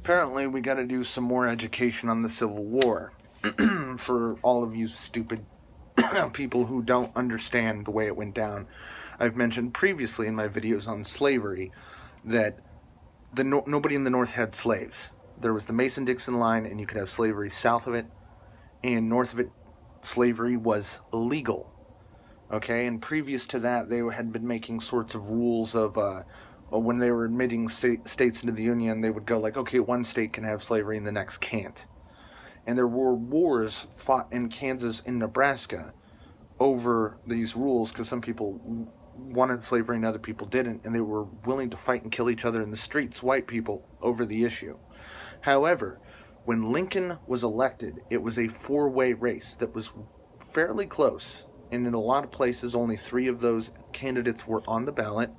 Apparently, we got to do some more education on the Civil War for all of you stupid people who don't understand the way it went down. I've mentioned previously in my videos on slavery that nobody in the North had slaves. There was the Mason-Dixon line, and you could have slavery south of it, and north of it, slavery was illegal. Okay, and previous to that, they had been making sorts of rules of when they were admitting states into the Union, they would go like, okay, one state can have slavery and the next can't. And there were wars fought in Kansas and Nebraska over these rules because some people wanted slavery and other people didn't, and they were willing to fight and kill each other in the streets, white people, over the issue. However, when Lincoln was elected, it was a four-way race that was fairly close, and in a lot of places, only 3 of those candidates were on the ballot,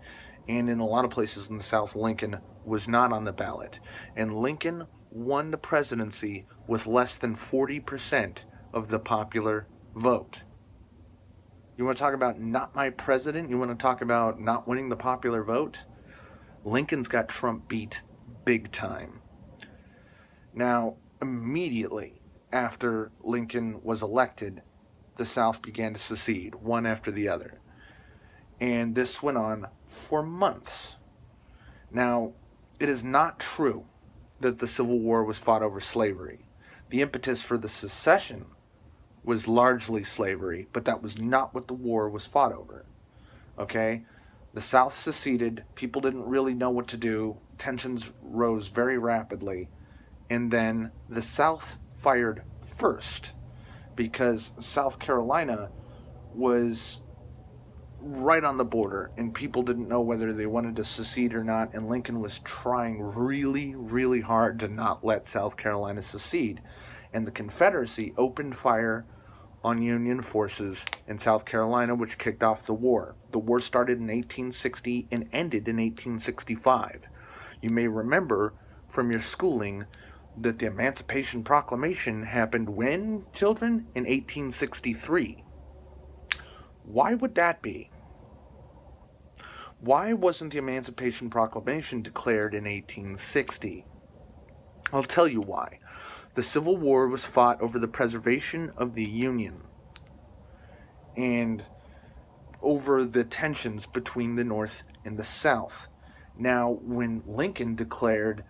and in a lot of places in the South, Lincoln was not on the ballot. And Lincoln won the presidency with less than 40% of the popular vote. You want to talk about not my president? You want to talk about not winning the popular vote? Lincoln's got Trump beat big time. Now, immediately after Lincoln was elected, the South began to secede, one after the other. And this went on for months. Now, it is not true that the Civil War was fought over slavery. The impetus for the secession was largely slavery, but that was not what the war was fought over. Okay? The South seceded, people didn't really know what to do, tensions rose very rapidly, and then the South fired first, because South Carolina was right on the border, and people didn't know whether they wanted to secede or not, and Lincoln was trying really, really hard to not let South Carolina secede. And the Confederacy opened fire on Union forces in South Carolina, which kicked off the war. The war started in 1860 and ended in 1865. You may remember from your schooling that the Emancipation Proclamation happened when, children? In 1863. Why would that be? Why wasn't the Emancipation Proclamation declared in 1860? I'll tell you why. The Civil War was fought over the preservation of the Union and over the tensions between the North and the South. Now, when Lincoln declared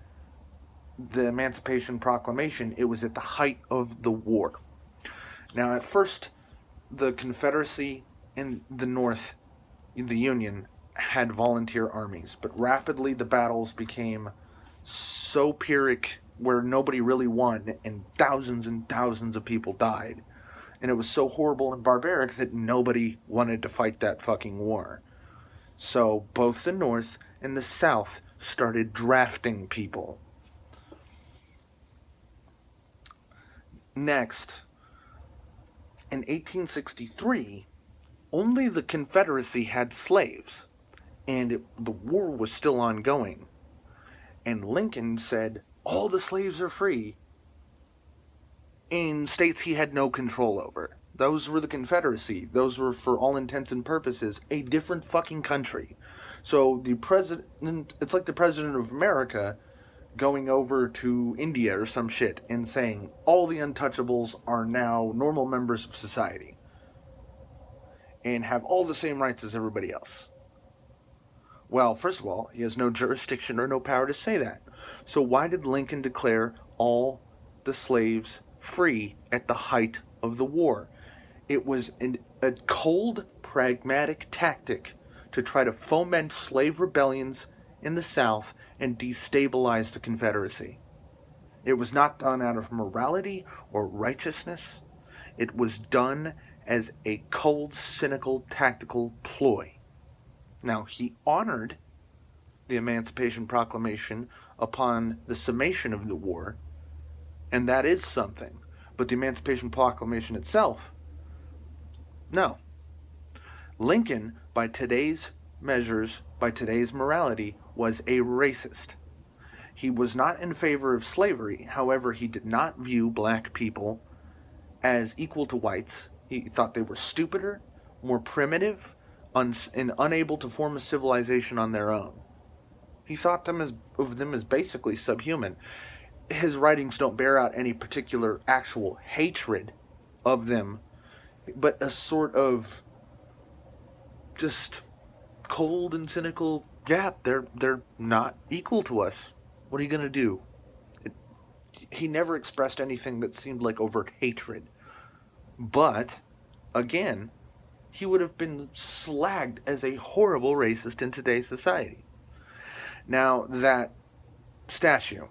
the Emancipation Proclamation, it was at the height of the war. Now, at first, the Confederacy and the North, the Union, had volunteer armies, but rapidly the battles became so Pyrrhic where nobody really won, and thousands of people died. And it was so horrible and barbaric that nobody wanted to fight that fucking war. So both the North and the South started drafting people. Next, in 1863, only the Confederacy had slaves, and the war was still ongoing. And Lincoln said, all the slaves are free in states he had no control over. Those were the Confederacy. Those were, for all intents and purposes, a different fucking country. So the president, it's like the president of America going over to India or some shit and saying, all the untouchables are now normal members of society and have all the same rights as everybody else. Well, first of all, he has no jurisdiction or no power to say that. So why did Lincoln declare all the slaves free at the height of the war? It was a cold, pragmatic tactic to try to foment slave rebellions in the South and destabilize the Confederacy. It was not done out of morality or righteousness. It was done as a cold, cynical, tactical ploy. Now, he honored the Emancipation Proclamation upon the summation of the war, and that is something. But the Emancipation Proclamation itself, no. Lincoln, by today's measures, by today's morality, was a racist. He was not in favor of slavery. However, he did not view black people as equal to whites. He thought they were stupider, more primitive, and unable to form a civilization on their own. He thought of them as basically subhuman. his writings don't bear out any particular actual hatred of them, but a sort of just cold and cynical, yeah, they're not equal to us. What are you going to do? He never expressed anything that seemed like overt hatred. But, again, he would have been slagged as a horrible racist in today's society. Now, that statue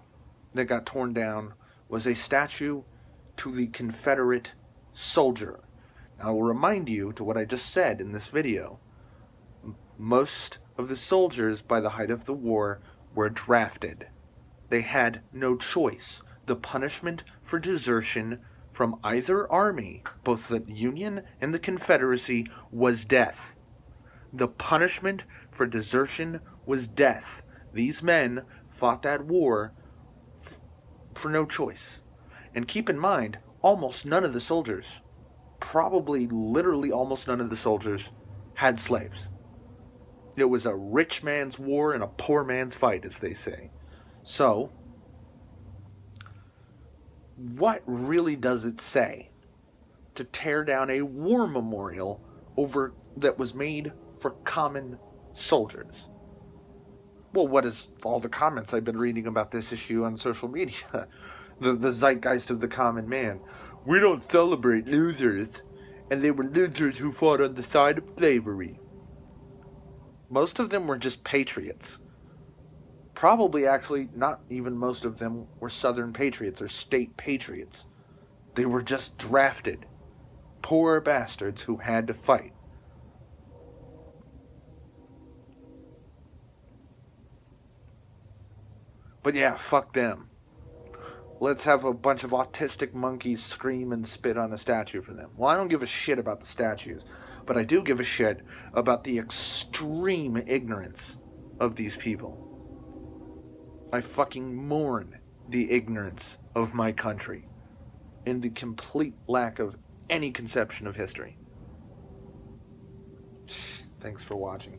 that got torn down was a statue to the Confederate soldier. Now, I will remind you to what I just said in this video. Most of the soldiers, by the height of the war, were drafted. They had no choice. The punishment for desertion from either army, both the Union and the Confederacy, was death. The punishment for desertion was death. These men fought that war for no choice. And keep in mind, almost none of the soldiers, probably literally almost none of the soldiers, had slaves. It was a rich man's war and a poor man's fight, as they say. So, what really does it say to tear down a war memorial over that was made for common soldiers? Well, what is all the comments I've been reading about this issue on social media? The zeitgeist of the common man. We don't celebrate losers, and they were losers who fought on the side of slavery. Most of them were just patriots. Probably, actually, not even most of them were Southern patriots or state patriots. They were just drafted. Poor bastards who had to fight. But yeah, fuck them. Let's have a bunch of autistic monkeys scream and spit on a statue for them. Well, I don't give a shit about the statues, but I do give a shit about the extreme ignorance of these people. I fucking mourn the ignorance of my country and the complete lack of any conception of history. Thanks for watching.